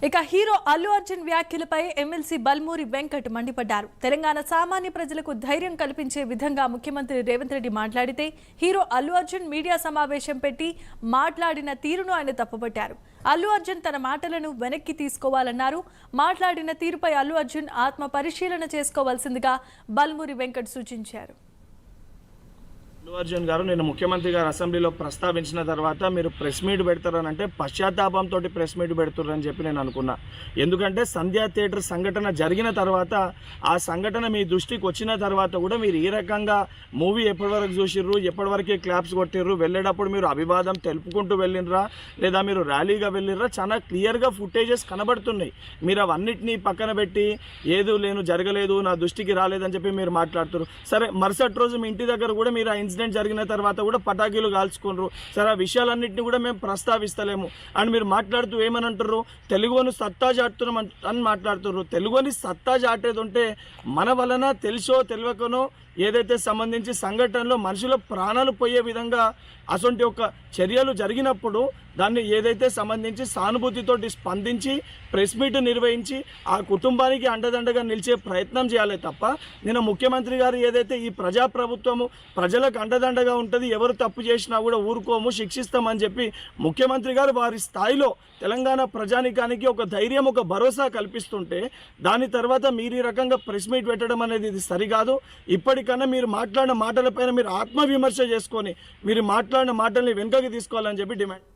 ఇక హీరో అల్లు అర్జున్ వ్యాఖ్యలపై ఎమ్మెల్సీ బల్మూరి వెంకట్ మండిపడ్డారు. తెలంగాణ సామాన్య ప్రజలకు ధైర్యం కల్పించే విధంగా ముఖ్యమంత్రి రేవంత్ రెడ్డి మాట్లాడితే హీరో అల్లు అర్జున్ మీడియా సమావేశం పెట్టి మాట్లాడిన తీరును ఆయన తప్పుపట్టారు. అల్లు అర్జున్ తన మాటలను వెనక్కి తీసుకోవాలన్నారు. మాట్లాడిన తీరుపై అల్లు అర్జున్ ఆత్మ పరిశీలన చేసుకోవాల్సిందిగా బల్మూరి వెంకట్ సూచించారు. అల్లు అర్జున్ గారు నేను ముఖ్యమంత్రి గారు అసెంబ్లీలో ప్రస్తావించిన తర్వాత మీరు ప్రెస్ మీట్ పెడతారని అంటే పశ్చాత్తాపంతో ప్రెస్ మీట్ పెడుతున్నారని చెప్పి నేను అనుకున్నా. ఎందుకంటే సంధ్యా థియేటర్ సంఘటన జరిగిన తర్వాత ఆ సంఘటన మీ దృష్టికి వచ్చిన తర్వాత కూడా మీరు ఈ రకంగా మూవీ ఎప్పటివరకు చూసిర్రు, ఎప్పటివరకే క్లాప్స్ కొట్టిర్రు, వెళ్ళేటప్పుడు మీరు అభివాదం తెలుపుకుంటూ వెళ్ళినరా లేదా మీరు ర్యాలీగా వెళ్ళినరా, చాలా క్లియర్గా ఫుటేజెస్ కనబడుతున్నాయి. మీరు అవన్నిటినీ పక్కన పెట్టి ఏదో జరగలేదు, నా దృష్టికి రాలేదని చెప్పి మీరు మాట్లాడుతున్నారు. సరే, మరుసటి రోజు మీ ఇంటి దగ్గర కూడా మీరు ఆ ఇన్సిడెంట్ జరిగిన తర్వాత కూడా పటాకీలు కాల్చుకున్నారు. సరే, ఆ విషయాలన్నింటినీ కూడా మేము ప్రస్తావిస్తలేము అని మీరు మాట్లాడుతూ ఏమని అంటారు, తెలుగుని సత్తా చాటుతున్నాం అని మాట్లాడుతున్నారు. తెలుగుని సత్తా చాటేది ఉంటే మన వలన తెలుసో తెలియకనో ఏదైతే సంబంధించి సంఘటనలో మనుషుల ప్రాణాలు పోయే విధంగా అటువంటి ఒక చర్యలు జరిగినప్పుడు దాన్ని ఏదైతే సంబంధించి సానుభూతితోటి స్పందించి ప్రెస్ మీట్ నిర్వహించి ఆ కుటుంబానికి అండదండగా నిలిచే ప్రయత్నం చేయాలి తప్ప నిన్న ముఖ్యమంత్రి గారు ఏదైతే ఈ ప్రజాప్రభుత్వము ప్రజలకు అండదండగా ఉంటుంది, ఎవరు తప్పు చేసినా కూడా ఊరుకోము, శిక్షిస్తామని చెప్పి ముఖ్యమంత్రి గారు వారి స్థాయిలో తెలంగాణ ప్రజానికానికి ఒక ధైర్యం, ఒక భరోసా కల్పిస్తుంటే దాని తర్వాత మీరు ఈ రకంగా ప్రెస్ మీట్ పెట్టడం అనేది ఇది సరికాదు. ఇప్పటికన్నా మీరు మాట్లాడిన మాటలపైన మీరు ఆత్మవిమర్శ చేసుకొని మీరు మాట్లాడిన మాటల్ని వెనుకకి తీసుకోవాలని చెప్పి డిమాండ్.